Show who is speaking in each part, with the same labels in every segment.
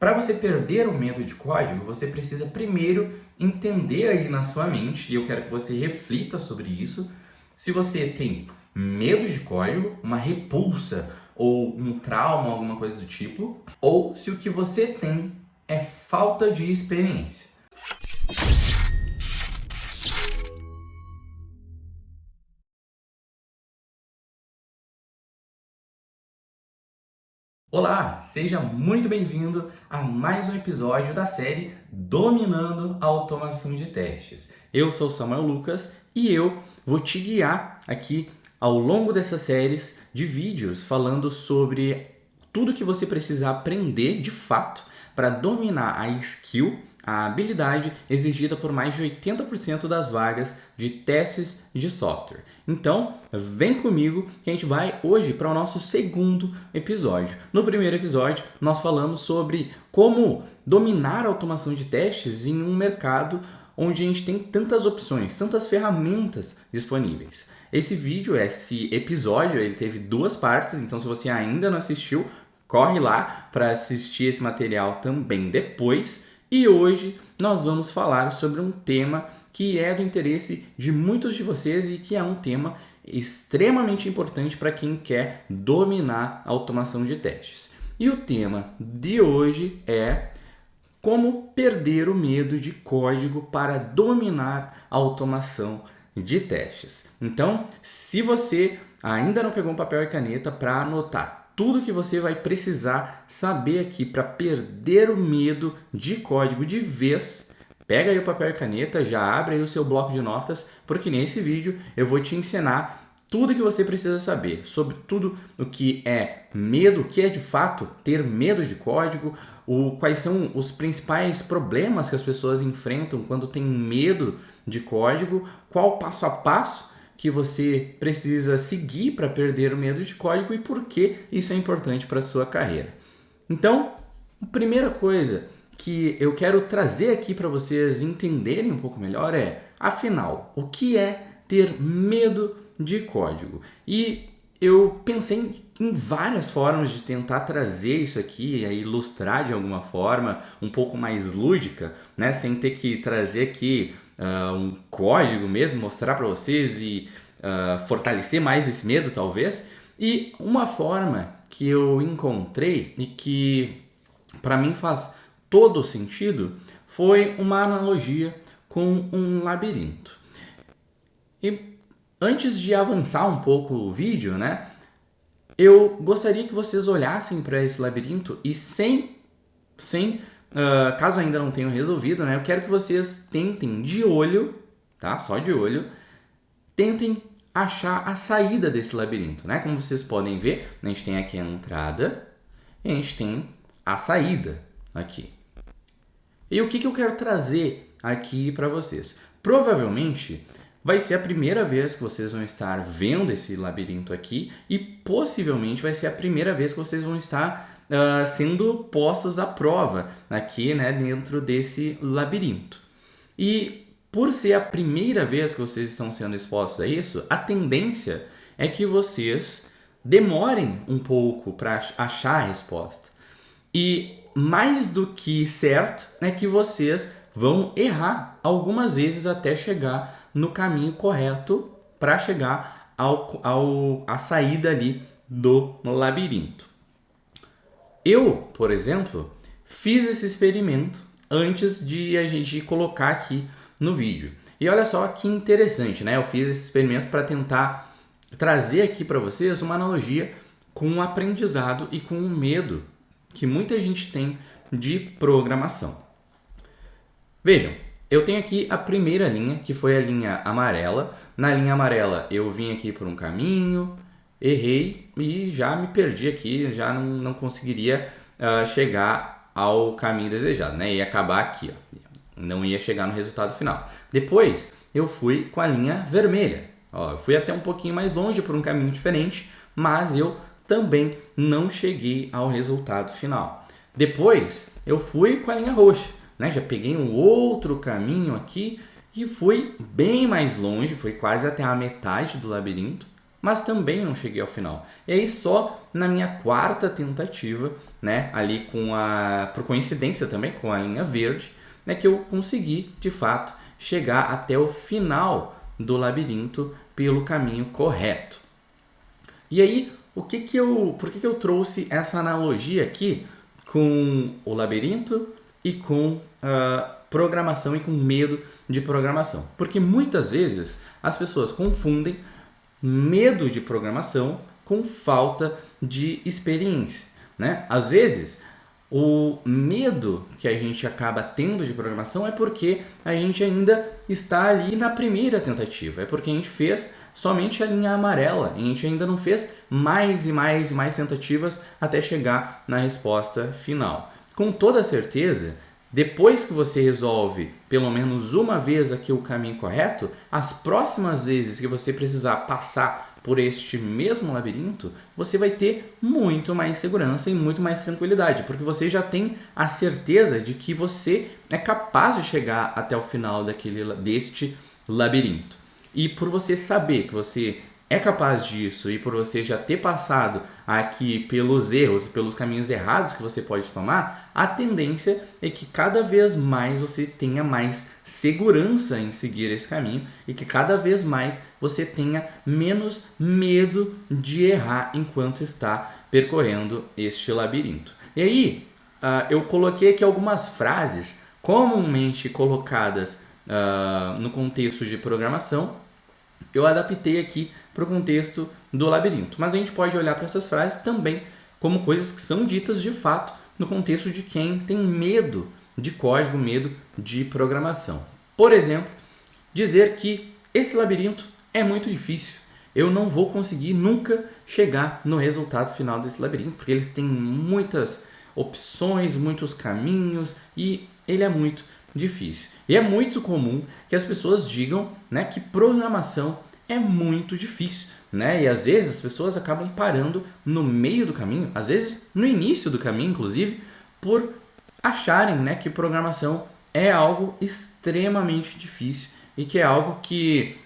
Speaker 1: Para você perder o medo de código, você precisa primeiro entender aí na sua mente, e eu quero que você reflita sobre isso, se você tem medo de código, uma repulsa ou um trauma, alguma coisa do tipo, ou se o que você tem é falta de experiência. Olá, seja muito bem-vindo a mais um episódio da série Dominando a Automação de Testes. Eu sou Samuel Lucas e eu vou te guiar aqui ao longo dessas séries de vídeos falando sobre tudo que você precisa aprender de fato para dominar a skill, a habilidade exigida por mais de 80% das vagas de testes de software. Então, vem comigo que a gente vai hoje para o nosso segundo episódio. No primeiro episódio, nós falamos sobre como dominar a automação de testes em um mercado onde a gente tem tantas opções, tantas ferramentas disponíveis. Esse episódio, ele teve duas partes, então se você ainda não assistiu, corre lá para assistir esse material também depois. E hoje nós vamos falar sobre um tema que é do interesse de muitos de vocês e que é um tema extremamente importante para quem quer dominar a automação de testes. E o tema de hoje é como perder o medo de código para dominar a automação de testes. Então, se você ainda não pegou um papel e caneta para anotar tudo que você vai precisar saber aqui para perder o medo de código de vez, pega aí o papel e caneta, já abre aí o seu bloco de notas, porque nesse vídeo eu vou te ensinar tudo que você precisa saber sobre tudo o que é medo, o que é de fato ter medo de código, quais são os principais problemas que as pessoas enfrentam quando tem medo de código, qual o passo a passo que você precisa seguir para perder o medo de código e por que isso é importante para a sua carreira. Então, a primeira coisa que eu quero trazer aqui para vocês entenderem um pouco melhor é, afinal, o que é ter medo de código? E eu pensei em várias formas de tentar trazer isso aqui e ilustrar de alguma forma um pouco mais lúdica, né? Sem ter que trazer aqui um código mesmo, mostrar para vocês e fortalecer mais esse medo, talvez. E uma forma que eu encontrei e que para mim faz todo sentido foi uma analogia com um labirinto. E antes de avançar um pouco o vídeo, né, eu gostaria que vocês olhassem para esse labirinto e caso ainda não tenham resolvido, né, eu quero que vocês tentem de olho, tá? Só de olho, tentem achar a saída desse labirinto, né? Como vocês podem ver, a gente tem aqui a entrada e a gente tem a saída aqui. E o que eu quero trazer aqui para vocês? Provavelmente vai ser a primeira vez que vocês vão estar vendo esse labirinto aqui e possivelmente vai ser a primeira vez que vocês vão estar sendo postos à prova aqui, né, dentro desse labirinto. E por ser a primeira vez que vocês estão sendo expostos a isso, a tendência é que vocês demorem um pouco para achar a resposta. E mais do que certo é que vocês vão errar algumas vezes até chegar no caminho correto para chegar à saída ali do labirinto. Eu, por exemplo, fiz esse experimento antes de a gente colocar aqui no vídeo. E olha só que interessante, né? Eu fiz esse experimento para tentar trazer aqui para vocês uma analogia com o aprendizado e com o medo que muita gente tem de programação. Vejam, eu tenho aqui a primeira linha, que foi a linha amarela. Na linha amarela eu vim aqui por um caminho, errei e já me perdi aqui, já não conseguiria chegar ao caminho desejado, né? Ia acabar aqui, ó. Não ia chegar no resultado final. Depois eu fui com a linha vermelha. Ó, eu fui até um pouquinho mais longe por um caminho diferente, mas eu também não cheguei ao resultado final. Depois eu fui com a linha roxa, né? Já peguei um outro caminho aqui e fui bem mais longe, foi quase até a metade do labirinto mas também não cheguei ao final. E aí só na minha quarta tentativa, né, ali por coincidência também, com a linha verde, né, que eu consegui, de fato, chegar até o final do labirinto pelo caminho correto. E aí, por que que eu trouxe essa analogia aqui com o labirinto e com programação e com medo de programação? Porque muitas vezes as pessoas confundem medo de programação com falta de experiência, né? Às vezes, o medo que a gente acaba tendo de programação é porque a gente ainda está ali na primeira tentativa, é porque a gente fez somente a linha amarela, a gente ainda não fez mais e mais e mais tentativas até chegar na resposta final. Com toda certeza, depois que você resolve pelo menos uma vez aqui o caminho correto, as próximas vezes que você precisar passar por este mesmo labirinto, você vai ter muito mais segurança e muito mais tranquilidade, porque você já tem a certeza de que você é capaz de chegar até o final deste labirinto. E por você saber que você é capaz disso e por você já ter passado aqui pelos erros, pelos caminhos errados que você pode tomar, a tendência é que cada vez mais você tenha mais segurança em seguir esse caminho e que cada vez mais você tenha menos medo de errar enquanto está percorrendo este labirinto. E aí, eu coloquei aqui algumas frases comumente colocadas no contexto de programação. Eu adaptei aqui para o contexto do labirinto. Mas a gente pode olhar para essas frases também como coisas que são ditas de fato no contexto de quem tem medo de código, medo de programação. Por exemplo, dizer que esse labirinto é muito difícil. Eu não vou conseguir nunca chegar no resultado final desse labirinto, porque ele tem muitas opções, muitos caminhos e ele é muito difícil. E é muito comum que as pessoas digam, né, que programação é muito difícil, né? E às vezes as pessoas acabam parando no meio do caminho, às vezes no início do caminho, inclusive, por acharem, né, que programação é algo extremamente difícil e que é algo que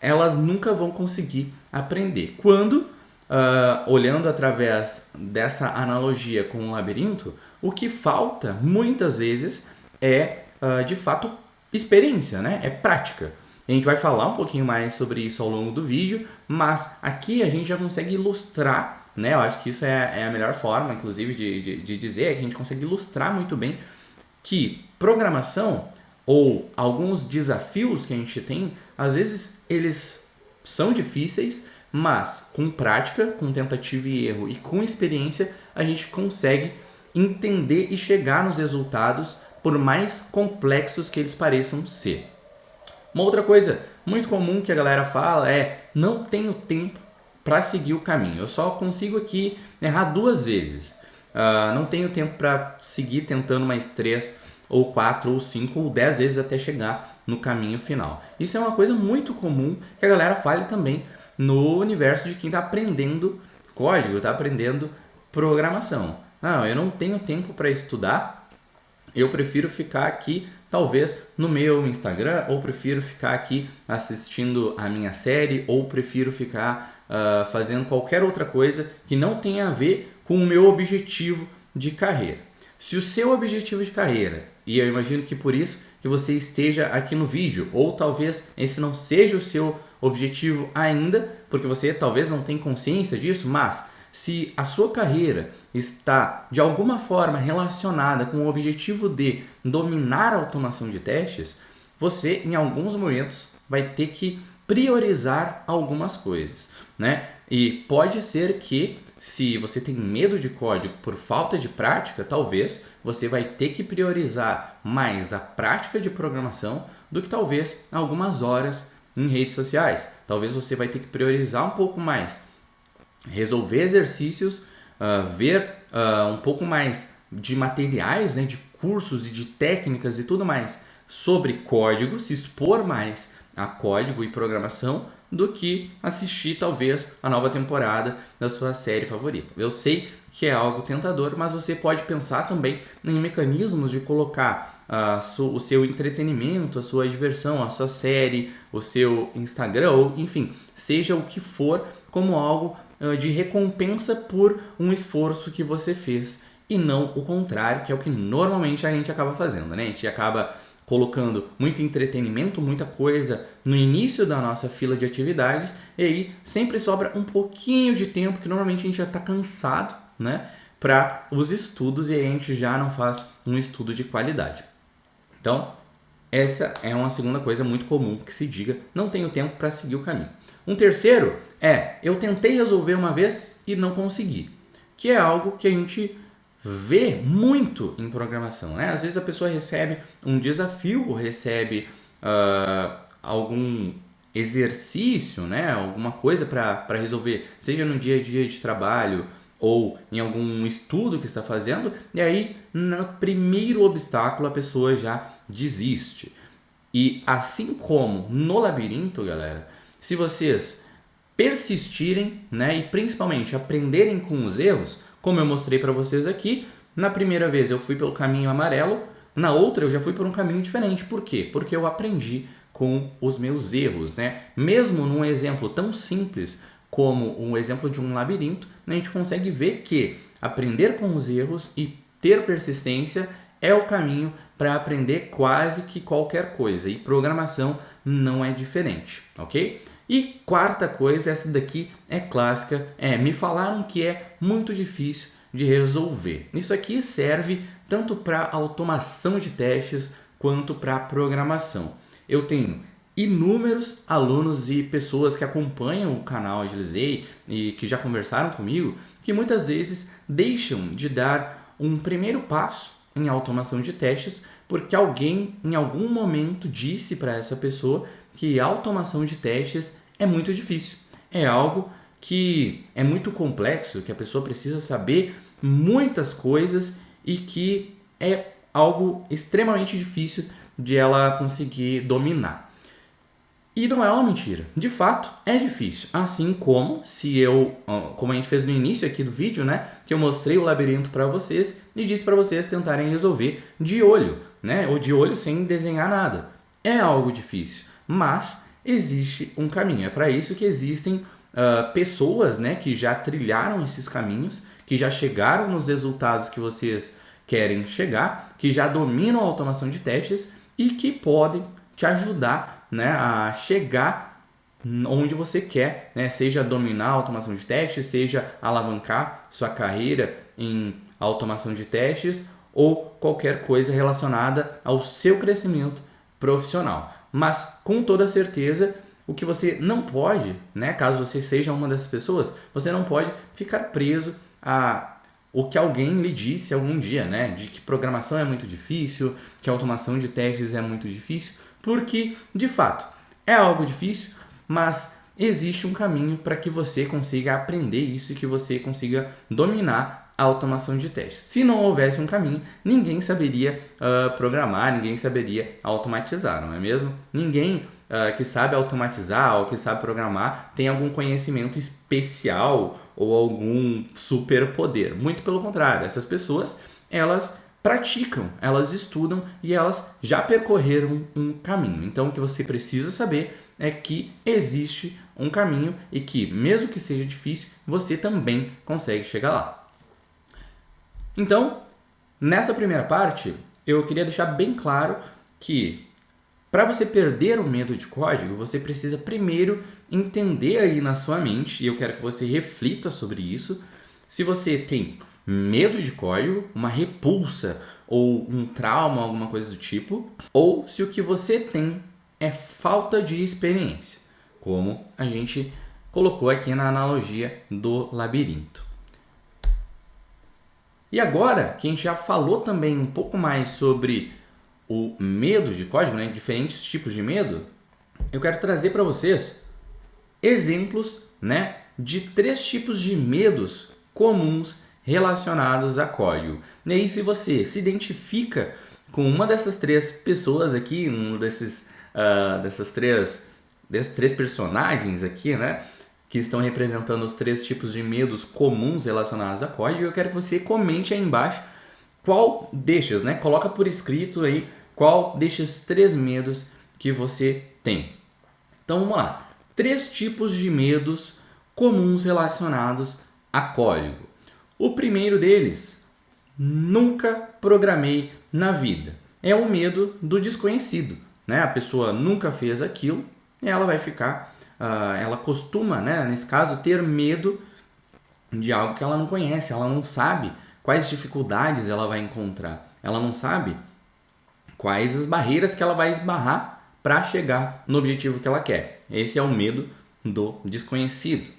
Speaker 1: elas nunca vão conseguir aprender. Quando, olhando através dessa analogia com o labirinto, o que falta muitas vezes é, de fato, experiência, né? É prática. A gente vai falar um pouquinho mais sobre isso ao longo do vídeo, mas aqui a gente já consegue ilustrar, né? Eu acho que isso é a melhor forma, inclusive, de dizer, é que a gente consegue ilustrar muito bem que programação ou alguns desafios que a gente tem, às vezes eles são difíceis, mas com prática, com tentativa e erro e com experiência, a gente consegue entender e chegar nos resultados, por mais complexos que eles pareçam ser. Uma outra coisa muito comum que a galera fala é: não tenho tempo para seguir o caminho, eu só consigo aqui errar 2 vezes. Não tenho tempo para seguir tentando mais 3 ou 4 ou 5 ou 10 vezes até chegar no caminho final. Isso é uma coisa muito comum que a galera fala também no universo de quem está aprendendo código, está aprendendo programação. Não, eu não tenho tempo para estudar, eu prefiro ficar aqui talvez no meu Instagram, ou prefiro ficar aqui assistindo a minha série, ou prefiro ficar fazendo qualquer outra coisa que não tenha a ver com o meu objetivo de carreira. Se o seu objetivo de carreira, e eu imagino que por isso que você esteja aqui no vídeo, ou talvez esse não seja o seu objetivo ainda, porque você talvez não tenha consciência disso, mas se a sua carreira está de alguma forma relacionada com o objetivo de dominar a automação de testes, você em alguns momentos vai ter que priorizar algumas coisas, né? E pode ser que, se você tem medo de código por falta de prática, talvez você vai ter que priorizar mais a prática de programação do que talvez algumas horas em redes sociais. Talvez você vai ter que priorizar um pouco mais resolver exercícios, ver um pouco mais de materiais, né, de cursos e de técnicas e tudo mais sobre código, se expor mais a código e programação, do que assistir talvez a nova temporada da sua série favorita. Eu sei que é algo tentador, mas você pode pensar também em mecanismos de colocar o seu entretenimento, a sua diversão, a sua série, o seu Instagram, ou enfim, seja o que for, como algo de recompensa por um esforço que você fez, e não o contrário, que é o que normalmente a gente acaba fazendo, né? A gente acaba colocando muito entretenimento, muita coisa no início da nossa fila de atividades, e aí sempre sobra um pouquinho de tempo, que normalmente a gente já está cansado, né, para os estudos, e aí a gente já não faz um estudo de qualidade. Então, essa é uma segunda coisa muito comum que se diga: não tenho tempo para seguir o caminho. Um terceiro é: eu tentei resolver uma vez e não consegui, que é algo que a gente vê muito em programação, né? Às vezes a pessoa recebe um desafio, ou recebe algum exercício, né? Alguma coisa para resolver, seja no dia a dia de trabalho ou em algum estudo que está fazendo, e aí no primeiro obstáculo a pessoa já desiste. E assim como no labirinto, galera, se vocês persistirem, né, e principalmente aprenderem com os erros, como eu mostrei para vocês aqui, na primeira vez eu fui pelo caminho amarelo, na outra eu já fui por um caminho diferente. Por quê? Porque eu aprendi com os meus erros, né? Mesmo num exemplo tão simples como um exemplo de um labirinto, a gente consegue ver que aprender com os erros e ter persistência é o caminho para aprender quase que qualquer coisa, e programação não é diferente, ok? E quarta coisa, essa daqui é clássica, me falaram que é muito difícil de resolver. Isso aqui serve tanto para automação de testes quanto para programação. Eu tenho inúmeros alunos e pessoas que acompanham o canal Agilizei e que já conversaram comigo, que muitas vezes deixam de dar um primeiro passo em automação de testes porque alguém em algum momento disse para essa pessoa que automação de testes é muito difícil. É algo que é muito complexo, que a pessoa precisa saber muitas coisas e que é algo extremamente difícil de ela conseguir dominar. E não é uma mentira. De fato, é difícil. Assim como como a gente fez no início aqui do vídeo, né, que eu mostrei o labirinto para vocês e disse para vocês tentarem resolver de olho, né, ou de olho sem desenhar nada. É algo difícil, mas existe um caminho. É para isso que existem pessoas, né, que já trilharam esses caminhos, que já chegaram nos resultados que vocês querem chegar, que já dominam a automação de testes e que podem te ajudar, né, a chegar onde você quer, né, seja dominar a automação de testes, seja alavancar sua carreira em automação de testes ou qualquer coisa relacionada ao seu crescimento profissional. Mas com toda certeza, o que você não pode, né, caso você seja uma dessas pessoas, você não pode ficar preso a o que alguém lhe disse algum dia, né, de que programação é muito difícil, que automação de testes é muito difícil, porque, de fato, é algo difícil, mas existe um caminho para que você consiga aprender isso e que você consiga dominar a automação de testes. Se não houvesse um caminho, ninguém saberia programar, ninguém saberia automatizar, não é mesmo? Ninguém que sabe automatizar ou que sabe programar tem algum conhecimento especial ou algum superpoder. Muito pelo contrário, essas pessoas, elas praticam, elas estudam e elas já percorreram um caminho. Então, o que você precisa saber é que existe um caminho e que, mesmo que seja difícil, você também consegue chegar lá. Então, nessa primeira parte, eu queria deixar bem claro que para você perder o medo de código, você precisa primeiro entender aí na sua mente, e eu quero que você reflita sobre isso, se você tem medo de código, uma repulsa ou um trauma, alguma coisa do tipo, ou se o que você tem é falta de experiência, como a gente colocou aqui na analogia do labirinto. E agora que a gente já falou também um pouco mais sobre o medo de código, né, diferentes tipos de medo, eu quero trazer para vocês exemplos, né, de 3 tipos de medos comuns relacionados a código. E aí, se você se identifica com uma dessas 3 pessoas aqui, dessas 3 três personagens aqui, né? Que estão representando os 3 tipos de medos comuns relacionados a código. Eu quero que você comente aí embaixo qual destes, né? Coloca por escrito aí qual destes 3 medos que você tem. Então vamos lá. 3 tipos de medos comuns relacionados a código. O primeiro deles, nunca programei na vida. É o medo do desconhecido, né? A pessoa nunca fez aquilo e ela vai ficar, ela costuma, né, nesse caso, ter medo de algo que ela não conhece, ela não sabe quais dificuldades ela vai encontrar, ela não sabe quais as barreiras que ela vai esbarrar para chegar no objetivo que ela quer. Esse é o medo do desconhecido.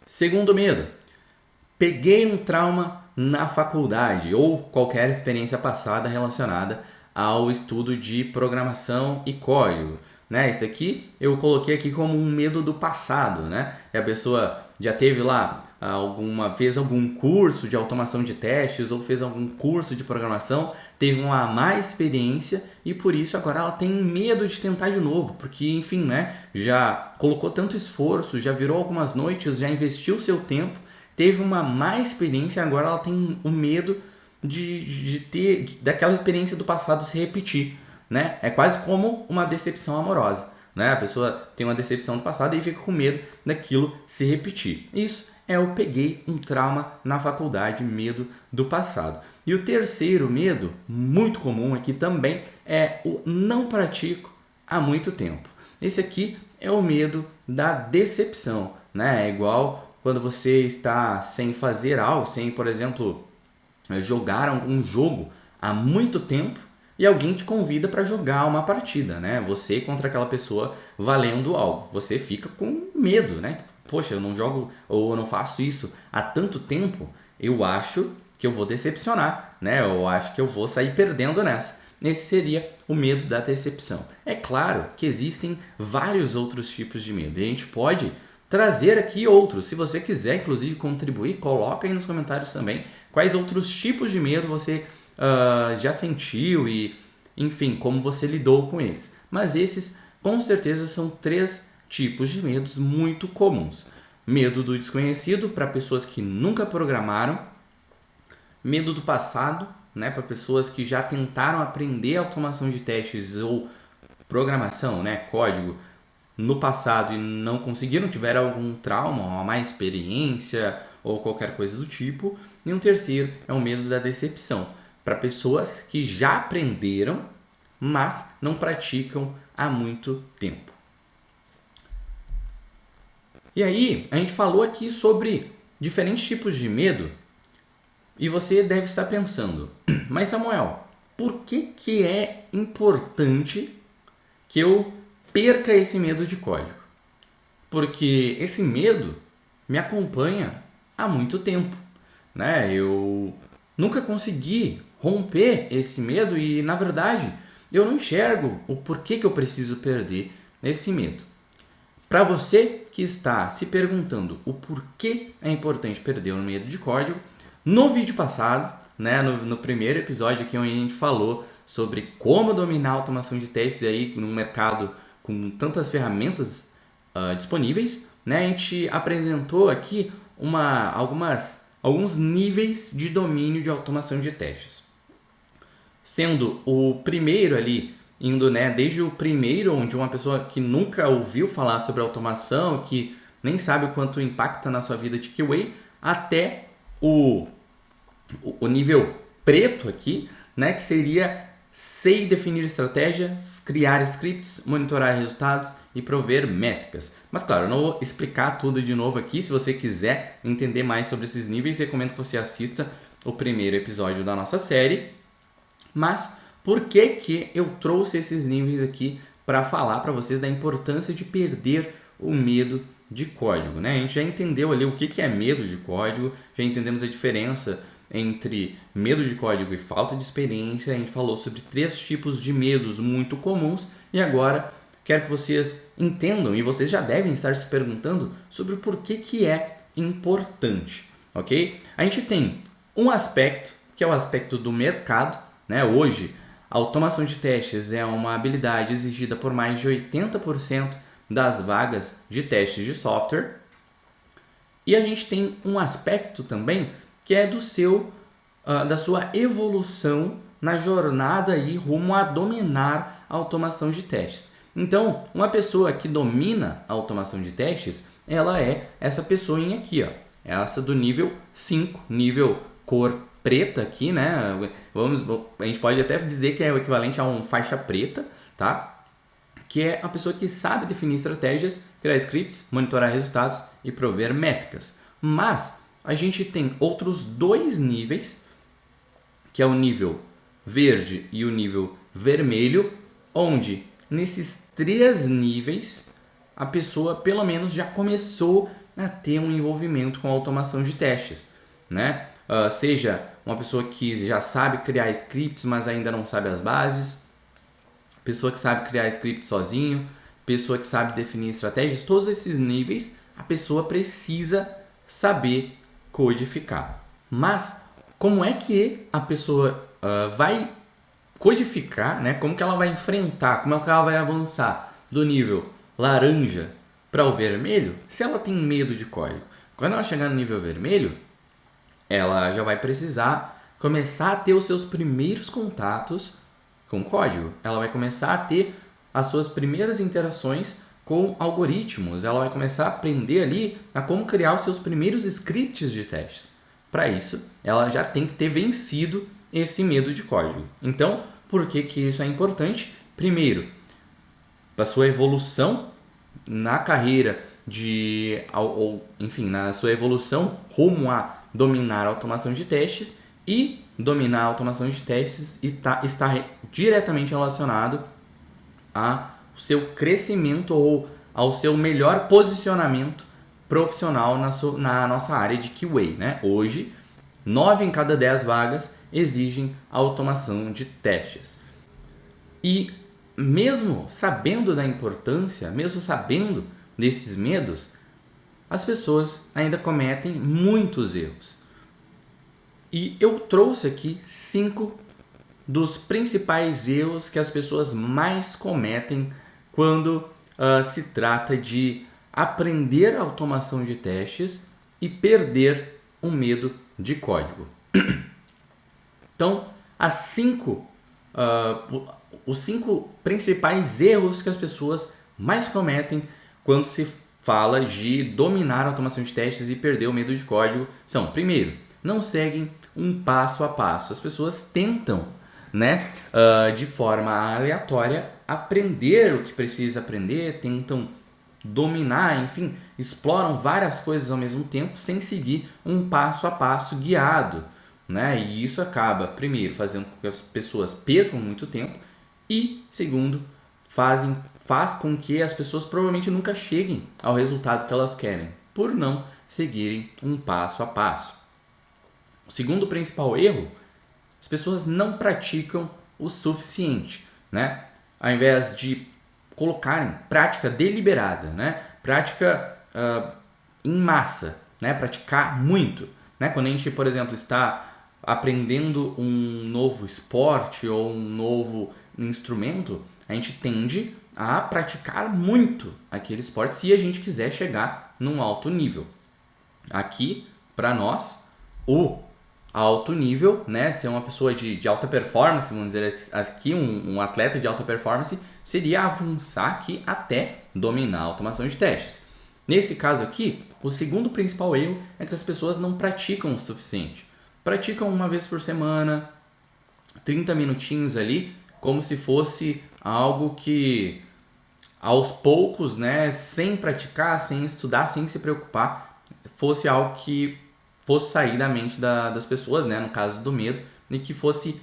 Speaker 1: Segundo medo, peguei um trauma na faculdade ou qualquer experiência passada relacionada ao estudo de programação e código, né? Isso aqui eu coloquei aqui como um medo do passado, né? E a pessoa já teve lá fez algum curso de automação de testes ou fez algum curso de programação, teve uma má experiência e por isso agora ela tem medo de tentar de novo, porque enfim, né? Já colocou tanto esforço, já virou algumas noites, já investiu seu tempo, teve uma má experiência e agora ela tem o medo de ter daquela experiência do passado se repetir, né? É quase como uma decepção amorosa, né? A pessoa tem uma decepção do passado e fica com medo daquilo se repetir. Isso é o peguei um trauma na faculdade, medo do passado. E o terceiro medo, muito comum aqui também, é o não pratico há muito tempo. Esse aqui é o medo da decepção, né? É igual quando você está sem fazer algo, sem, por exemplo, jogar algum jogo há muito tempo e alguém te convida para jogar uma partida, né? Você contra aquela pessoa valendo algo. Você fica com medo, né? Poxa, eu não jogo ou eu não faço isso há tanto tempo, eu acho que eu vou decepcionar, né? Eu acho que eu vou sair perdendo nessa. Esse seria o medo da decepção. É claro que existem vários outros tipos de medo e a gente pode trazer aqui outros. Se você quiser, inclusive, contribuir, coloca aí nos comentários também quais outros tipos de medo você já sentiu e, enfim, como você lidou com eles. Mas esses, com certeza, são 3 tipos de medos muito comuns. Medo do desconhecido para pessoas que nunca programaram, medo do passado, né, para pessoas que já tentaram aprender automação de testes ou programação, né, código, no passado e não conseguiram, tiveram algum trauma, uma má experiência ou qualquer coisa do tipo. E um terceiro é o medo da decepção, para pessoas que já aprenderam, mas não praticam há muito tempo. E aí, a gente falou aqui sobre diferentes tipos de medo e você deve estar pensando, mas Samuel, por que é importante que eu perca esse medo de código? Porque esse medo me acompanha há muito tempo, né? Eu nunca consegui romper esse medo e, na verdade, eu não enxergo o porquê que eu preciso perder esse medo. Para você que está se perguntando o porquê é importante perder o medo de código, no vídeo passado, né, no primeiro episódio aqui onde a gente falou sobre como dominar a automação de testes aí no mercado com tantas ferramentas disponíveis, né, a gente apresentou aqui alguns níveis de domínio de automação de testes. Sendo o primeiro ali, indo, né, desde o primeiro, onde uma pessoa que nunca ouviu falar sobre automação, que nem sabe o quanto impacta na sua vida de QA, até o nível preto aqui, né, que seria sei definir estratégias, criar scripts, monitorar resultados e prover métricas. Mas claro, eu não vou explicar tudo de novo aqui. Se você quiser entender mais sobre esses níveis, recomendo que você assista o primeiro episódio da nossa série. Mas por que eu trouxe esses níveis aqui para falar para vocês da importância de perder o medo de código, né? A gente já entendeu ali o que é medo de código, já entendemos a diferença entre medo de código e falta de experiência. A gente falou sobre 3 tipos de medos muito comuns e agora quero que vocês entendam e vocês já devem estar se perguntando sobre o porquê que é importante, ok? A gente tem um aspecto que é o aspecto do mercado, né? Hoje A automação de testes é uma habilidade exigida por mais de 80% das vagas de testes de software. E a gente tem um aspecto também que é da sua evolução na jornada aí rumo a dominar a automação de testes. Então, uma pessoa que domina a automação de testes, ela é essa pessoinha aqui, ó. Essa do nível 5, nível cor preta aqui, né? A gente pode até dizer que é o equivalente a um faixa preta, tá? Que é a pessoa que sabe definir estratégias, criar scripts, monitorar resultados e prover métricas. Mas a gente tem outros dois níveis, que é o nível verde e o nível vermelho, onde nesses 3 níveis a pessoa pelo menos já começou a ter um envolvimento com a automação de testes, né? Seja uma pessoa que já sabe criar scripts, mas ainda não sabe as bases, pessoa que sabe criar script sozinho, pessoa que sabe definir estratégias, todos esses níveis a pessoa precisa saber codificar. Mas como é que a pessoa vai codificar, né? Como que ela vai enfrentar, como é que ela vai avançar do nível laranja para o vermelho se ela tem medo de código? Quando ela chegar no nível vermelho, ela já vai precisar começar a ter os seus primeiros contatos com código. Ela vai começar a ter as suas primeiras interações com algoritmos. Ela vai começar a aprender ali a como criar os seus primeiros scripts de testes. Para isso, ela já tem que ter vencido esse medo de código. Então, por que isso é importante? Primeiro, para sua evolução na carreira enfim, na sua evolução rumo a dominar a automação de testes, e dominar a automação de testes está diretamente relacionado ao seu crescimento ou ao seu melhor posicionamento profissional na nossa área de QA, né? Hoje, 9 em cada 10 vagas exigem automação de testes. E mesmo sabendo da importância, mesmo sabendo desses medos, as pessoas ainda cometem muitos erros. E eu trouxe aqui 5 dos principais erros que as pessoas mais cometem quando se trata de aprender a automação de testes e perder o medo de código. Então, os 5 principais erros que as pessoas mais cometem quando se fala de dominar a automação de testes e perder o medo de código são: primeiro, não seguem um passo a passo. As pessoas tentam, né, de forma aleatória, aprender o que precisa aprender, tentam dominar, enfim, exploram várias coisas ao mesmo tempo sem seguir um passo a passo guiado, né? E isso acaba, primeiro, fazendo com que as pessoas percam muito tempo e, segundo, faz com que as pessoas provavelmente nunca cheguem ao resultado que elas querem, por não seguirem um passo a passo. O segundo principal erro, as pessoas não praticam o suficiente, né? Ao invés de colocarem prática deliberada, né? Prática em massa, né? Praticar muito, né? Quando a gente, por exemplo, está aprendendo um novo esporte ou um novo instrumento, a gente tende a praticar muito aquele esporte se a gente quiser chegar num alto nível. Aqui, para nós, o alto nível, né, ser uma pessoa de alta performance, vamos dizer aqui, um atleta de alta performance, seria avançar aqui até dominar a automação de testes. Nesse caso aqui, o segundo principal erro é que as pessoas não praticam o suficiente. Praticam uma vez por semana, 30 minutinhos ali, como se fosse algo que aos poucos, né, sem praticar, sem estudar, sem se preocupar, fosse algo que fosse sair da mente das pessoas, né, no caso do medo, e que fosse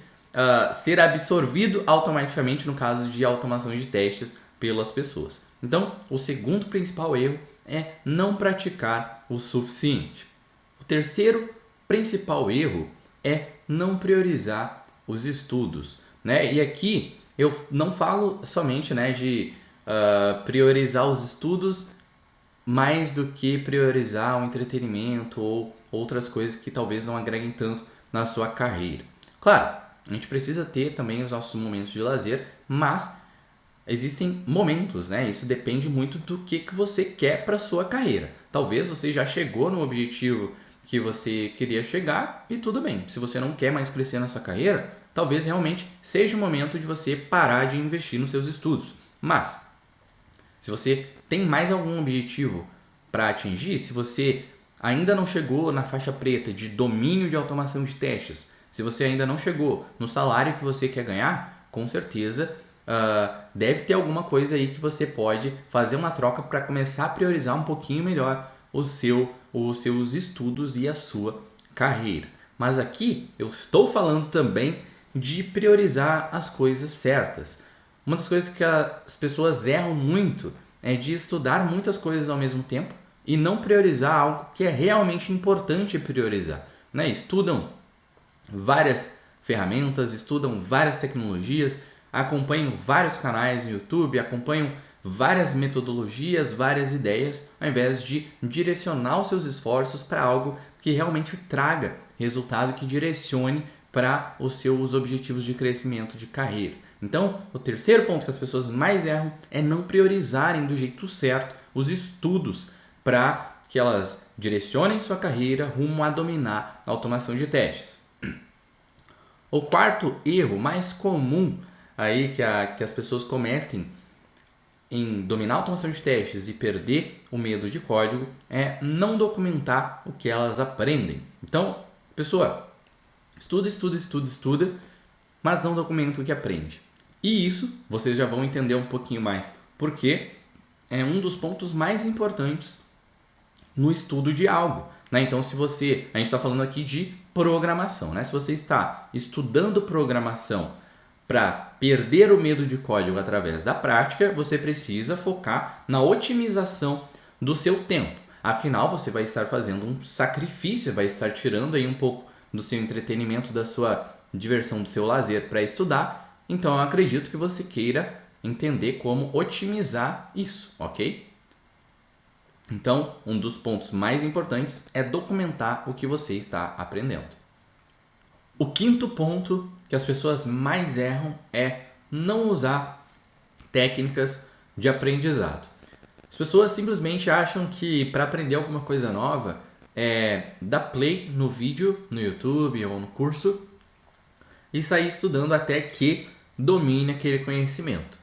Speaker 1: ser absorvido automaticamente no caso de automação de testes pelas pessoas. Então, o segundo principal erro é não praticar o suficiente. O terceiro principal erro é não priorizar os estudos, né? E aqui eu não falo somente, né, de priorizar os estudos mais do que priorizar o entretenimento ou outras coisas que talvez não agreguem tanto na sua carreira. Claro, A gente precisa ter também os nossos momentos de lazer, mas existem momentos, né? Isso depende muito do que você quer para sua carreira. Talvez você já chegou no objetivo que você queria chegar e tudo bem. Se você não quer mais crescer na sua carreira, talvez realmente seja o momento de você parar de investir nos seus estudos. Mas, se você tem mais algum objetivo para atingir, se você ainda não chegou na faixa preta de domínio de automação de testes, se você ainda não chegou no salário que você quer ganhar, com certeza deve ter alguma coisa aí que você pode fazer uma troca para começar a priorizar um pouquinho melhor os seus estudos e a sua carreira. Mas aqui eu estou falando também de priorizar as coisas certas. Uma das coisas que as pessoas erram muito é de estudar muitas coisas ao mesmo tempo e não priorizar algo que é realmente importante priorizar, né? Estudam várias ferramentas, estudam várias tecnologias, acompanham vários canais no YouTube, acompanham várias metodologias, várias ideias, ao invés de direcionar os seus esforços para algo que realmente traga resultado, que direcione para os seus objetivos de crescimento de carreira. Então, o terceiro ponto que as pessoas mais erram é não priorizarem do jeito certo os estudos para que elas direcionem sua carreira rumo a dominar a automação de testes. O quarto erro mais comum aí que as pessoas cometem em dominar a automação de testes e perder o medo de código é não documentar o que elas aprendem. Então, pessoa, estuda, mas não documenta o que aprende. E isso vocês já vão entender um pouquinho mais, porque é um dos pontos mais importantes no estudo de algo, né? Então, a gente está falando aqui de programação, né? Se você está estudando programação para perder o medo de código através da prática, você precisa focar na otimização do seu tempo. Afinal, você vai estar fazendo um sacrifício, vai estar tirando aí um pouco do seu entretenimento, da sua diversão, do seu lazer para estudar. Então, eu acredito que você queira entender como otimizar isso, ok? Então, um dos pontos mais importantes é documentar o que você está aprendendo. O quinto ponto que as pessoas mais erram é não usar técnicas de aprendizado. As pessoas simplesmente acham que para aprender alguma coisa nova é dar play no vídeo, no YouTube ou no curso e sair estudando até que domine aquele conhecimento.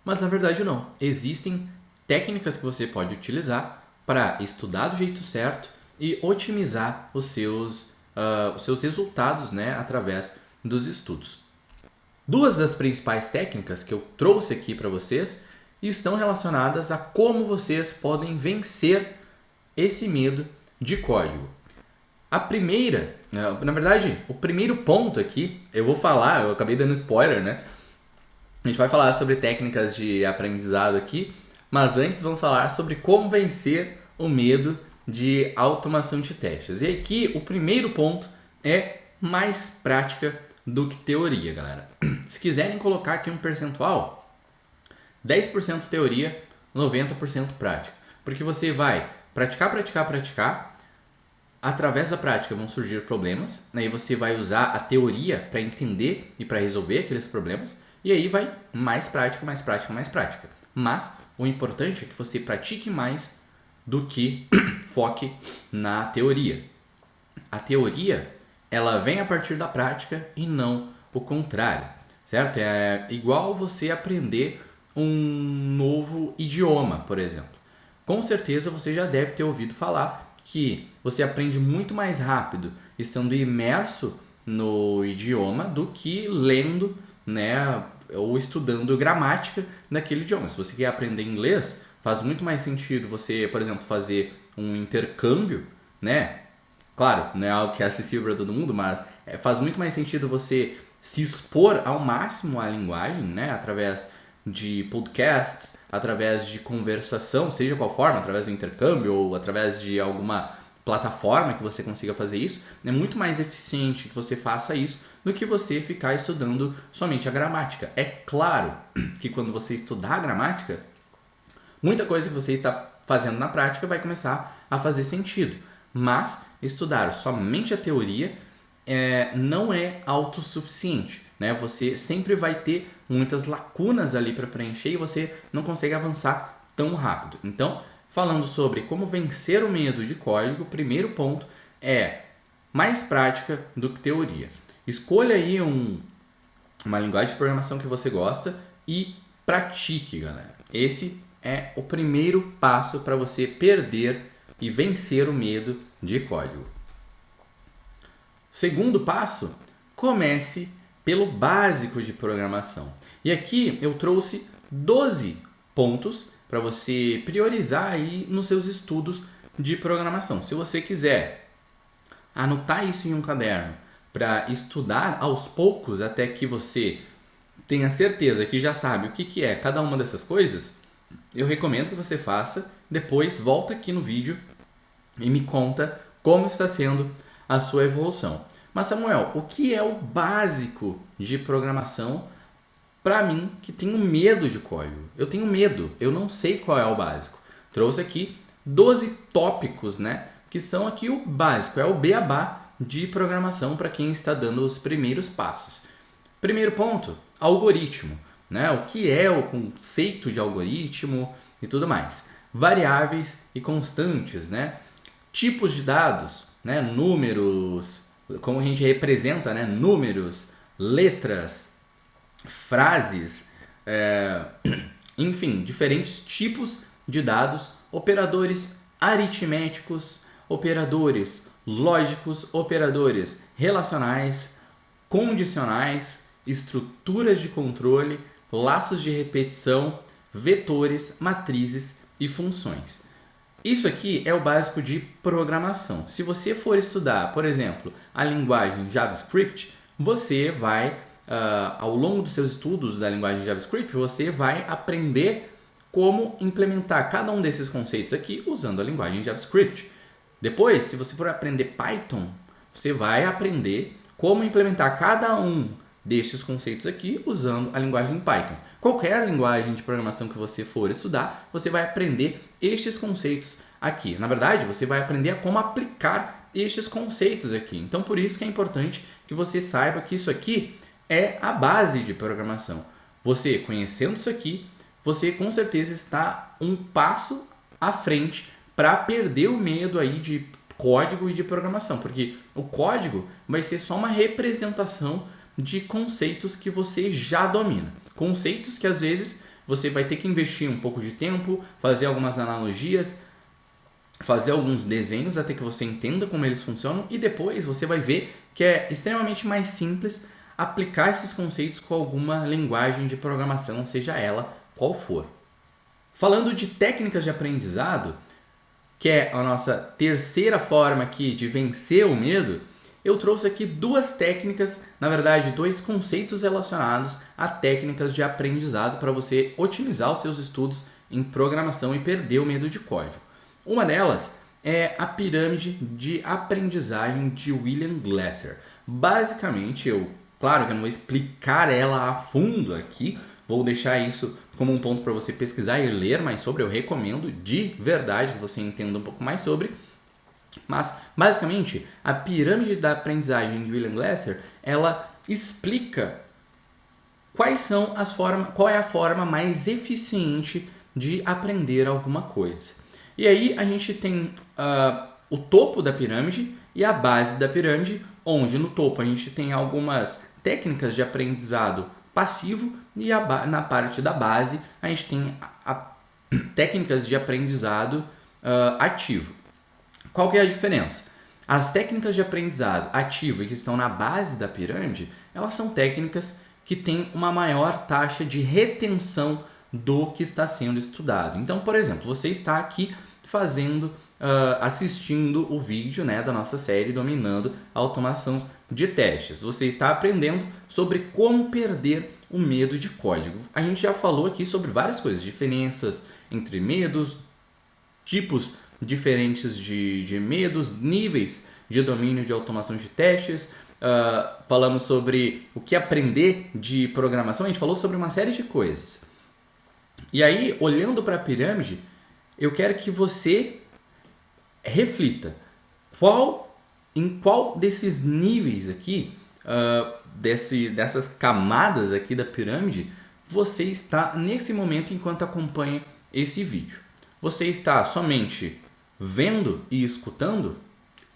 Speaker 1: Mas na verdade não. Existem técnicas que você pode utilizar para estudar do jeito certo e otimizar os seus resultados, né, através dos estudos. Duas das principais técnicas que eu trouxe aqui para vocês estão relacionadas a como vocês podem vencer esse medo de código. A primeira, na verdade, o primeiro ponto aqui, eu acabei dando spoiler, né? A gente vai falar sobre técnicas de aprendizado aqui, mas antes vamos falar sobre como vencer o medo de automação de testes. E aqui o primeiro ponto é mais prática do que teoria, galera. Se quiserem colocar aqui um percentual, 10% teoria, 90% prática. Porque você vai praticar. Através da prática vão surgir problemas, aí você vai usar a teoria para entender e para resolver aqueles problemas, e aí vai mais prática. Mas o importante é que você pratique mais do que foque na teoria. A teoria, ela vem a partir da prática e não o contrário, certo? É igual você aprender um novo idioma, por exemplo. Com certeza você já deve ter ouvido falar que você aprende muito mais rápido estando imerso no idioma do que lendo, né, ou estudando gramática daquele idioma. Se você quer aprender inglês, faz muito mais sentido você, por exemplo, fazer um intercâmbio, né? Claro, não é algo que é acessível para todo mundo, mas faz muito mais sentido você se expor ao máximo à linguagem, né? Através de podcasts, através de conversação, seja qual forma, através do intercâmbio ou através de alguma plataforma que você consiga fazer isso. É muito mais eficiente que você faça isso do que você ficar estudando somente a gramática. É claro que quando você estudar a gramática, muita coisa que você está fazendo na prática vai começar a fazer sentido. Mas estudar somente a teoria não é autossuficiente, né? Você sempre vai ter muitas lacunas ali para preencher e você não consegue avançar tão rápido. Então, falando sobre como vencer o medo de código, o primeiro ponto é mais prática do que teoria. Escolha aí uma linguagem de programação que você gosta e pratique, galera. Esse é o primeiro passo para você perder e vencer o medo de código. Segundo passo, comece pelo básico de programação. E aqui eu trouxe 12 pontos para você priorizar aí nos seus estudos de programação. Se você quiser anotar isso em um caderno para estudar aos poucos até que você tenha certeza que já sabe o que é cada uma dessas coisas, eu recomendo que você faça. Depois volta aqui no vídeo e me conta como está sendo a sua evolução. Mas Samuel, o que é o básico de programação para mim que tenho medo de código? Eu tenho medo, eu não sei qual é o básico. Trouxe aqui 12 tópicos, né, que são aqui o básico, é o beabá de programação para quem está dando os primeiros passos. Primeiro ponto, algoritmo, né? O que é o conceito de algoritmo e tudo mais. Variáveis e constantes, né? Tipos de dados, né? Números, como a gente representa, né? Números, letras, frases, enfim, diferentes tipos de dados, operadores aritméticos, operadores lógicos, operadores relacionais, condicionais, estruturas de controle, laços de repetição, vetores, matrizes e funções. Isso aqui é o básico de programação. Se você for estudar, por exemplo, a linguagem JavaScript, você vai, ao longo dos seus estudos da linguagem JavaScript, você vai aprender como implementar cada um desses conceitos aqui usando a linguagem JavaScript. Depois, se você for aprender Python, você vai aprender como implementar cada um destes conceitos aqui usando a linguagem Python. Qualquer linguagem de programação que você for estudar, você vai aprender estes conceitos aqui. Na verdade, você vai aprender a como aplicar estes conceitos aqui. Então, por isso que é importante que você saiba que isso aqui é a base de programação. Você conhecendo isso aqui, você com certeza está um passo à frente para perder o medo aí de código e de programação, porque o código vai ser só uma representação de conceitos que você já domina. Conceitos que às vezes você vai ter que investir um pouco de tempo, fazer algumas analogias, fazer alguns desenhos até que você entenda como eles funcionam e depois você vai ver que é extremamente mais simples aplicar esses conceitos com alguma linguagem de programação, seja ela qual for. Falando de técnicas de aprendizado, que é a nossa terceira forma aqui de vencer o medo, eu trouxe aqui duas técnicas, na verdade, dois conceitos relacionados a técnicas de aprendizado para você otimizar os seus estudos em programação e perder o medo de código. Uma delas é a pirâmide de aprendizagem de William Glasser. Basicamente, claro que eu não vou explicar ela a fundo aqui, vou deixar isso como um ponto para você pesquisar e ler mais sobre. Eu recomendo de verdade que você entenda um pouco mais sobre. Mas, basicamente, a pirâmide da aprendizagem de William Glasser, ela explica qual é a forma mais eficiente de aprender alguma coisa. E aí a gente tem o topo da pirâmide e a base da pirâmide, onde no topo a gente tem algumas técnicas de aprendizado passivo e na parte da base a gente tem técnicas de aprendizado ativo. Qual que é a diferença? As técnicas de aprendizado ativo que estão na base da pirâmide, elas são técnicas que têm uma maior taxa de retenção do que está sendo estudado. Então, por exemplo, você está aqui assistindo o vídeo, né, da nossa série Dominando a Automação de Testes. Você está aprendendo sobre como perder o medo de código. A gente já falou aqui sobre várias coisas, diferenças entre medos, tipos diferentes de medos, níveis de domínio de automação de testes, falamos sobre o que aprender de programação, a gente falou sobre uma série de coisas. E aí, olhando para a pirâmide, eu quero que você reflita qual em qual desses níveis aqui, dessas camadas aqui da pirâmide, você está nesse momento enquanto acompanha esse vídeo. Você está somente vendo e escutando?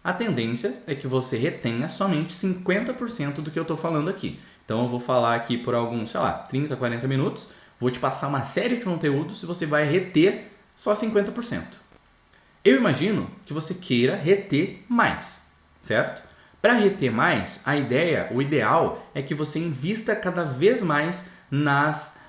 Speaker 1: A tendência é que você retenha somente 50% do que eu estou falando aqui. Então eu vou falar aqui por alguns, 30, 40 minutos, vou te passar uma série de conteúdos e você vai reter só 50%. Eu imagino que você queira reter mais, certo? Para reter mais, o ideal é que você invista cada vez mais nas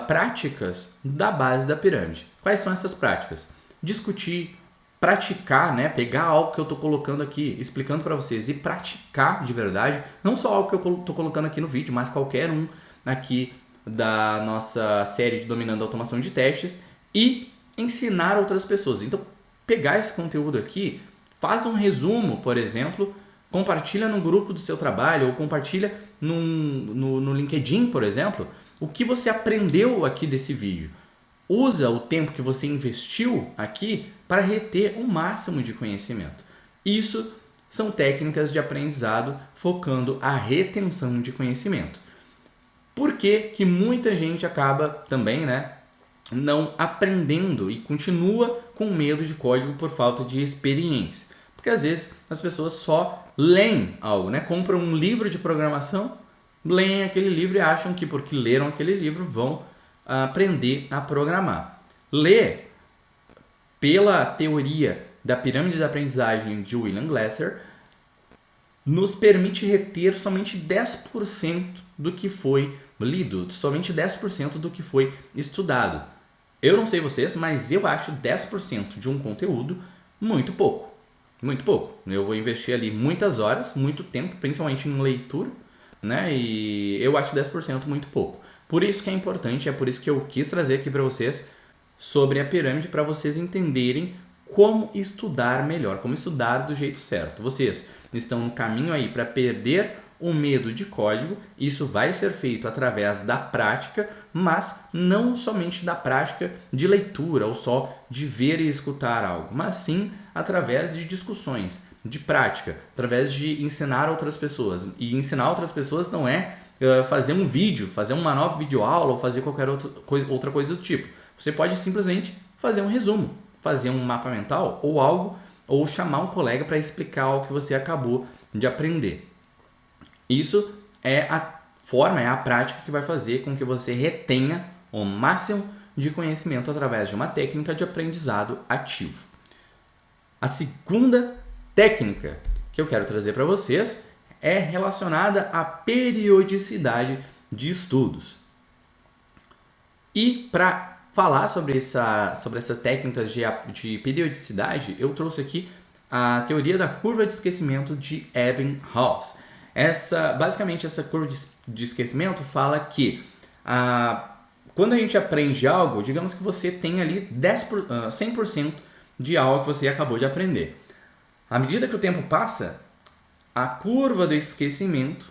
Speaker 1: práticas da base da pirâmide. Quais são essas práticas? Discutir, praticar, né? Pegar algo que eu estou colocando aqui, explicando para vocês e praticar de verdade, não só algo que eu estou colocando aqui no vídeo, mas qualquer um aqui da nossa série de Dominando a Automação de Testes e ensinar outras pessoas. Então, pegar esse conteúdo aqui, faz um resumo, por exemplo, compartilha no grupo do seu trabalho ou compartilha no LinkedIn, por exemplo, o que você aprendeu aqui desse vídeo. Usa o tempo que você investiu aqui para reter o máximo de conhecimento. Isso são técnicas de aprendizado focando a retenção de conhecimento. Por que muita gente acaba também, não aprendendo e continua com medo de código por falta de experiência? Porque às vezes as pessoas só leem algo, compram um livro de programação, leem aquele livro e acham que porque leram aquele livro vão aprender a programar. Ler, pela teoria da pirâmide de aprendizagem de William Glasser, nos permite reter somente 10% do que foi lido, somente 10% do que foi estudado. Eu não sei vocês, mas eu acho 10% de um conteúdo muito pouco. Muito pouco. Eu vou investir ali muitas horas, muito tempo, principalmente em leitura, e eu acho 10% muito pouco. Por isso que é importante, é por isso que eu quis trazer aqui para vocês sobre a pirâmide, para vocês entenderem como estudar melhor, como estudar do jeito certo. Vocês estão no caminho aí para perder o medo de código. Isso vai ser feito através da prática, mas não somente da prática de leitura ou só de ver e escutar algo, mas sim através de discussões, de prática, através de ensinar outras pessoas. E ensinar outras pessoas não é fazer um vídeo, fazer uma nova videoaula ou fazer qualquer outra coisa do tipo. Você pode simplesmente fazer um resumo, fazer um mapa mental ou algo, ou chamar um colega para explicar o que você acabou de aprender. Isso é a forma, é a prática que vai fazer com que você retenha o máximo de conhecimento através de uma técnica de aprendizado ativo. A segunda técnica que eu quero trazer para vocês é relacionada à periodicidade de estudos. E para falar sobre essas técnicas de periodicidade, eu trouxe aqui a teoria da curva de esquecimento de Ebbinghaus. Basicamente, essa curva de esquecimento fala que quando a gente aprende algo, digamos que você tem ali 100% de algo que você acabou de aprender. À medida que o tempo passa, a curva do esquecimento,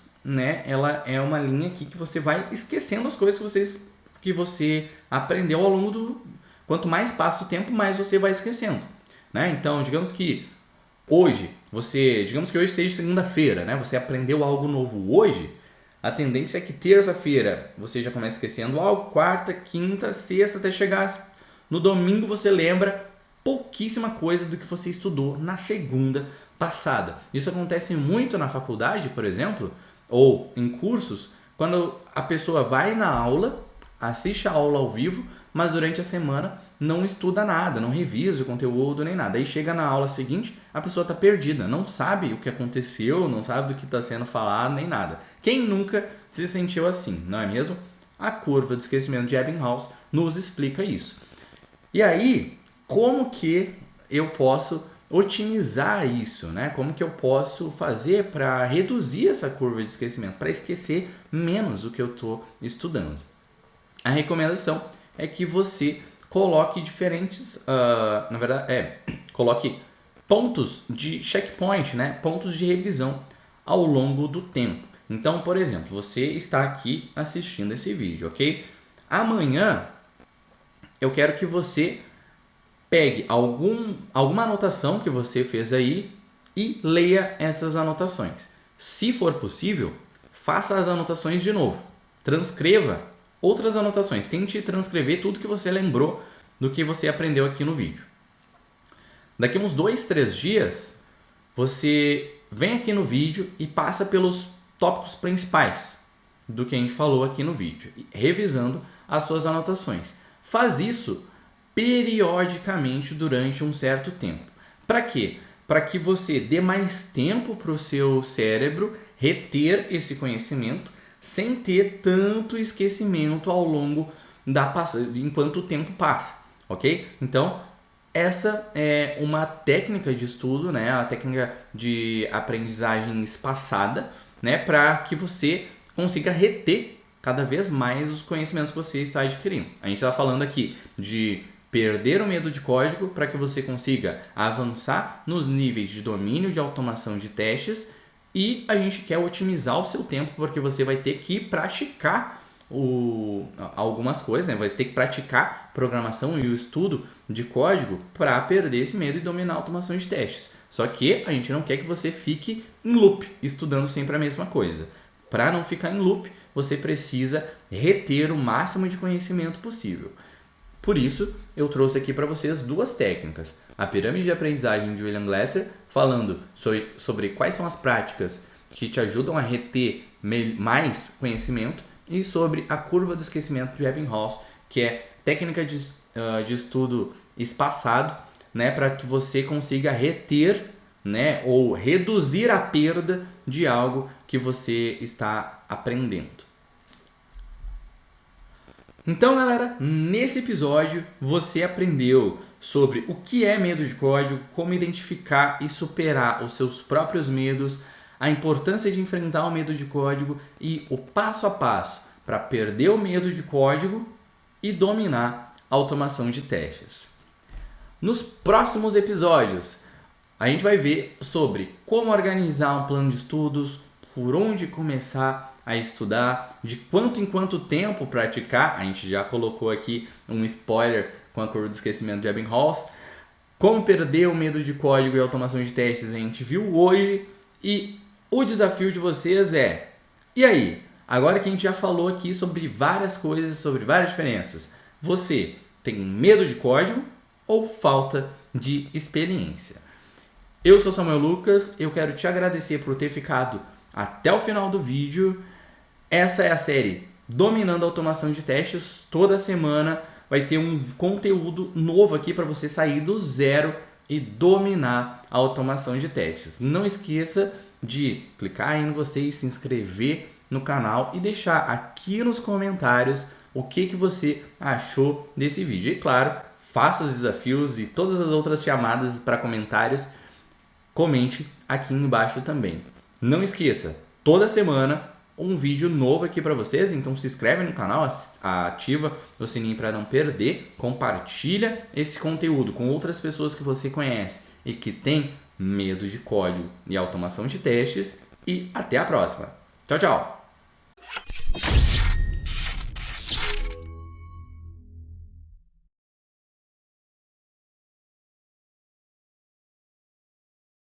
Speaker 1: ela é uma linha aqui que você vai esquecendo as coisas que você aprendeu ao longo do... Quanto mais passa o tempo, mais você vai esquecendo. Então, digamos que hoje seja segunda-feira, você aprendeu algo novo hoje, a tendência é que terça-feira você já comece esquecendo algo, quarta, quinta, sexta, até chegar no domingo você lembra pouquíssima coisa do que você estudou na segunda passada. Isso acontece muito na faculdade, por exemplo, ou em cursos, quando a pessoa vai na aula, assiste a aula ao vivo, mas durante a semana não estuda nada, não revisa o conteúdo nem nada. Aí chega na aula seguinte, a pessoa está perdida, não sabe o que aconteceu, não sabe do que está sendo falado nem nada. Quem nunca se sentiu assim, não é mesmo? A curva de esquecimento de Ebbinghaus nos explica isso. E aí, como que eu posso otimizar isso, Como que eu posso fazer para reduzir essa curva de esquecimento, para esquecer menos o que eu estou estudando? A recomendação é que você coloque coloque pontos de checkpoint, pontos de revisão ao longo do tempo. Então, por exemplo, você está aqui assistindo esse vídeo, ok? Amanhã eu quero que você pegue alguma anotação que você fez aí e leia essas anotações. Se for possível, faça as anotações de novo. Transcreva outras anotações. Tente transcrever tudo que você lembrou do que você aprendeu aqui no vídeo. Daqui uns 2, 3 dias, você vem aqui no vídeo e passa pelos tópicos principais do que a gente falou aqui no vídeo, revisando as suas anotações. Faz isso periodicamente durante um certo tempo. Para quê? Para que você dê mais tempo para o seu cérebro reter esse conhecimento sem ter tanto esquecimento ao longo enquanto o tempo passa, ok? Então, essa é uma técnica de estudo, né? A técnica de aprendizagem espaçada, né? Para que você consiga reter cada vez mais os conhecimentos que você está adquirindo. A gente está falando aqui de perder o medo de código para que você consiga avançar nos níveis de domínio de automação de testes, e a gente quer otimizar o seu tempo porque você vai ter que praticar algumas coisas, né? Vai ter que praticar programação e o estudo de código para perder esse medo e dominar a automação de testes. Só que a gente não quer que você fique em loop, estudando sempre a mesma coisa. Para não ficar em loop, você precisa reter o máximo de conhecimento possível. Por isso, eu trouxe aqui para vocês 2 técnicas. A pirâmide de aprendizagem de William Glasser, falando sobre quais são as práticas que te ajudam a reter mais conhecimento, e sobre a curva do esquecimento de Ebbinghaus, que é técnica de estudo espaçado, né, para que você consiga reter, né, ou reduzir a perda de algo que você está aprendendo. Então, galera, nesse episódio você aprendeu sobre o que é medo de código, como identificar e superar os seus próprios medos, a importância de enfrentar o medo de código e o passo a passo para perder o medo de código e dominar a automação de testes. Nos próximos episódios, a gente vai ver sobre como organizar um plano de estudos, por onde começar a estudar, de quanto em quanto tempo praticar. A gente já colocou aqui um spoiler com a curva do esquecimento de Ebbinghaus. Como perder o medo de código e automação de testes a gente viu hoje. E o desafio de vocês é: e aí? Agora que a gente já falou aqui sobre várias coisas, sobre várias diferenças, você tem medo de código ou falta de experiência? Eu sou Samuel Lucas, eu quero te agradecer por ter ficado até o final do vídeo. Essa é a série Dominando a Automação de Testes. Toda semana vai ter um conteúdo novo aqui para você sair do zero e dominar a automação de testes. Não esqueça de clicar aí no gostei, se inscrever no canal e deixar aqui nos comentários o que você achou desse vídeo. E claro, faça os desafios e todas as outras chamadas para comentários. Comente aqui embaixo também. Não esqueça, toda semana um vídeo novo aqui para vocês, então se inscreve no canal, ativa o sininho para não perder, compartilha esse conteúdo com outras pessoas que você conhece e que tem medo de código e automação de testes, e até a próxima. Tchau, tchau!